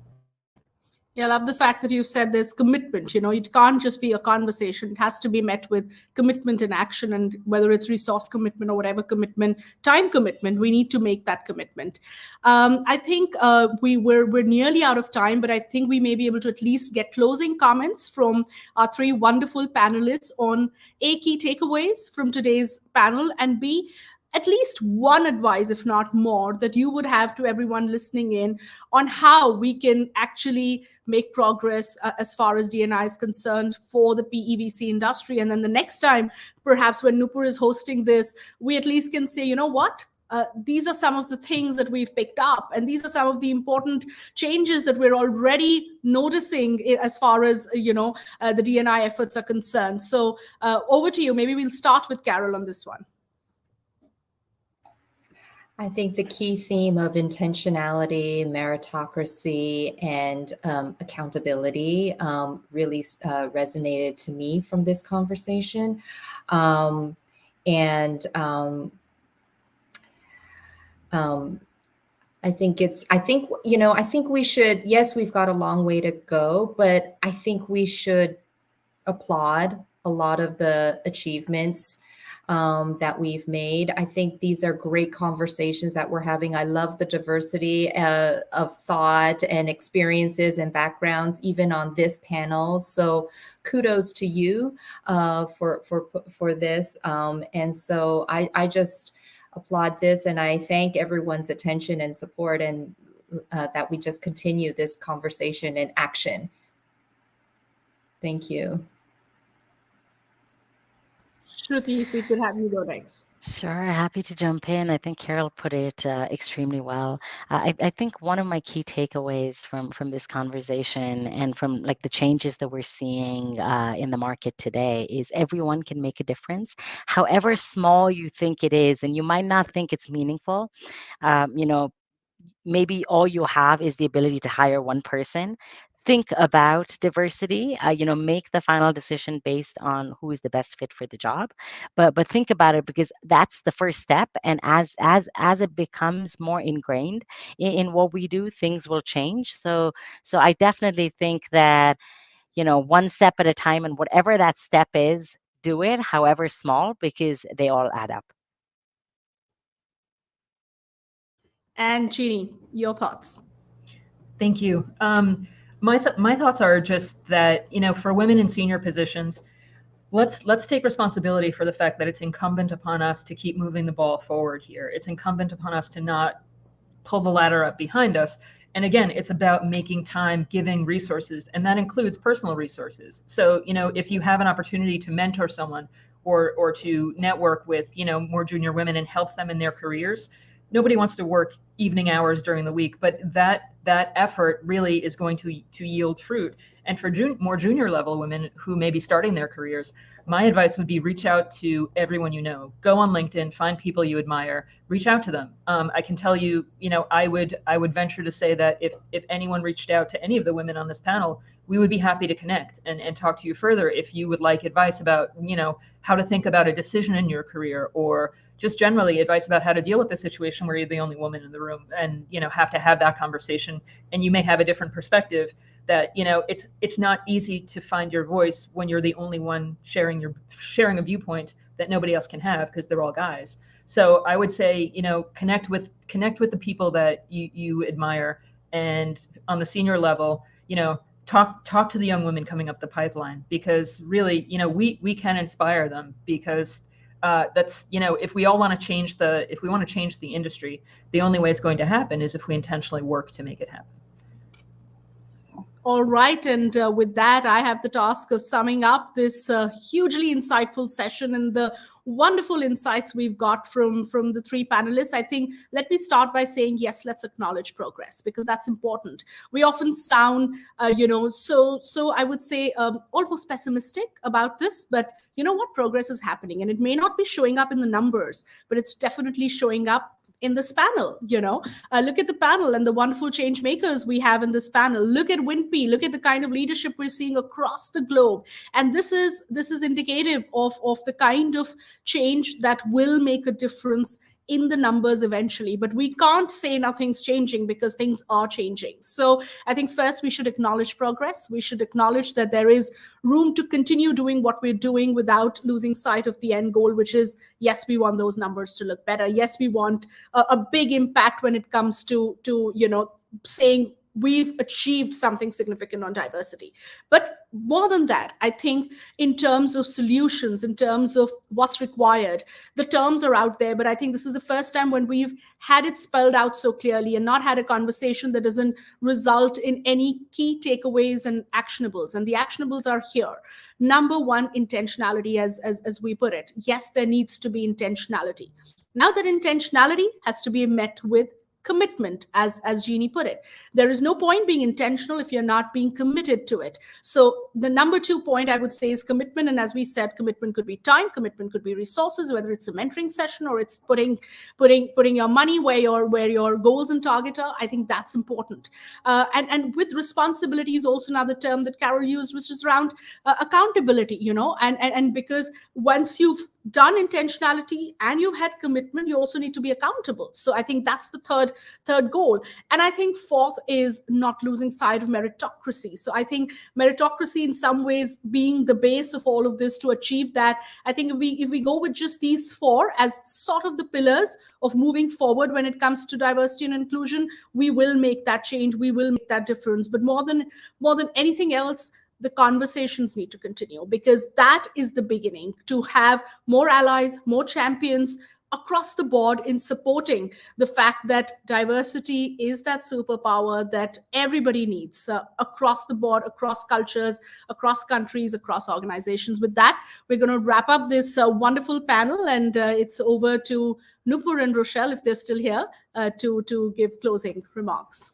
Yeah, I love the fact that you said there's commitment. It can't just be a conversation. It has to be met with commitment and action. And whether it's resource commitment or whatever commitment, time commitment, we need to make that commitment. I think we're nearly out of time, but I think we may be able to at least get closing comments from our three wonderful panelists on A, key takeaways from today's panel, and B, at least one advice, if not more, that you would have to everyone listening in on how we can actually make progress as far as D&I is concerned for the PEVC industry. And then the next time, perhaps when Nupur is hosting this, we at least can say, you know what? These are some of the things that we've picked up, and these are some of the important changes that we're already noticing as far as the D&I efforts are concerned. So over to you. Maybe we'll start with Carol on this one. I think the key theme of intentionality, meritocracy, and accountability really resonated to me from this conversation. I think we should, yes, we've got a long way to go, but I think we should applaud a lot of the achievements that we've made. I think these are great conversations that we're having. I love the diversity of thought and experiences and backgrounds, even on this panel. So kudos to you for this. And so I just applaud this, and I thank everyone's attention and support, and that we just continue this conversation in action. Thank you. Shruti, if we could have you go next. Sure, happy to jump in. I think Carol put it extremely well. I think one of my key takeaways from this conversation and from like the changes that we're seeing in the market today is everyone can make a difference, however small you think it is, and you might not think it's meaningful. Maybe all you have is the ability to hire one person. Think about diversity, make the final decision based on who is the best fit for the job. But think about it, because that's the first step. And as it becomes more ingrained in what we do, things will change. So I definitely think that, one step at a time, and whatever that step is, do it, however small, because they all add up. And Jeannie, your thoughts. Thank you. My thoughts are just that, for women in senior positions, let's take responsibility for the fact that it's incumbent upon us to keep moving the ball forward here. It's incumbent upon us to not pull the ladder up behind us. And again, it's about making time, giving resources, and that includes personal resources. So, if you have an opportunity to mentor someone or to network with, more junior women and help them in their careers, nobody wants to work evening hours during the week, but that effort really is going to yield fruit. And for more junior level women who may be starting their careers, my advice would be reach out to everyone you know. Go on LinkedIn, find people you admire, reach out to them. I can tell you, I would venture to say that if anyone reached out to any of the women on this panel, we would be happy to connect and talk to you further if you would like advice about, how to think about a decision in your career, or just generally advice about how to deal with a situation where you're the only woman in the room and, have to have that conversation. And you may have a different perspective that, it's not easy to find your voice when you're the only one sharing a viewpoint that nobody else can have, because they're all guys. So I would say, connect with the people that you admire, and on the senior level, talk to the young women coming up the pipeline, because really, we can inspire them, because that's, if we want to change the industry, the only way it's going to happen is if we intentionally work to make it happen. All right. And with that, I have the task of summing up this hugely insightful session and the wonderful insights we've got from the three panelists. I think, let me start by saying, yes, let's acknowledge progress, because that's important. We often sound, so I would say almost pessimistic about this, but you know what? Progress is happening, and it may not be showing up in the numbers, but it's definitely showing up in this panel. Look at the panel and the wonderful change makers we have in this panel. Look at WinPE. Look at the kind of leadership we're seeing across the globe. And this is indicative of the kind of change that will make a difference in the numbers eventually, but we can't say nothing's changing because things are changing. So I think first we should acknowledge progress. We should acknowledge that there is room to continue doing what we're doing without losing sight of the end goal, which is, yes, we want those numbers to look better. Yes, we want a big impact when it comes to saying we've achieved something significant on diversity. But more than that, I think in terms of solutions, in terms of what's required, the terms are out there, but I think this is the first time when we've had it spelled out so clearly and not had a conversation that doesn't result in any key takeaways and actionables. And the actionables are here. Number one, intentionality, as we put it. Yes, there needs to be intentionality. Now that intentionality has to be met with commitment, as Jeannie put it. There is no point being intentional if you're not being committed to it. So the number 2 point I would say is commitment. And as we said, commitment could be time, commitment could be resources, whether it's a mentoring session or it's putting your money where your goals and target are. I think that's important. And with responsibility is also another term that Carol used, which is around accountability, and because once you've done intentionality and you've had commitment, you also need to be accountable. So I think that's the third goal. And I think fourth is not losing sight of meritocracy. So I think meritocracy in some ways being the base of all of this to achieve that. I think if we go with just these 4 as sort of the pillars of moving forward when it comes to diversity and inclusion, we will make that change. We will make that difference. But more than anything else, the conversations need to continue, because that is the beginning to have more allies, more champions across the board in supporting the fact that diversity is that superpower that everybody needs across the board, across cultures, across countries, across organizations. With that, we're going to wrap up this wonderful panel, and it's over to Nupur and Rochelle, if they're still here, to give closing remarks.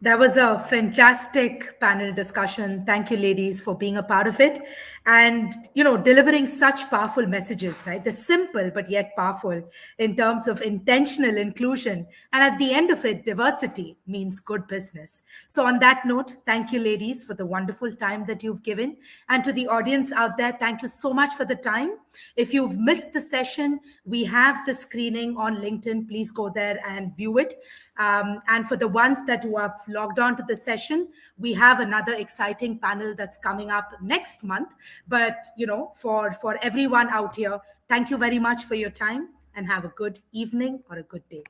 That was a fantastic panel discussion. Thank you, ladies, for being a part of it and, delivering such powerful messages, right? They're simple, but yet powerful in terms of intentional inclusion. And at the end of it, diversity means good business. So on that note, thank you, ladies, for the wonderful time that you've given. And to the audience out there, thank you so much for the time. If you've missed the session, we have the screening on LinkedIn. Please go there and view it. And for the ones that who have logged on to the session, we have another exciting panel that's coming up next month. But, for everyone out here, thank you very much for your time and have a good evening or a good day.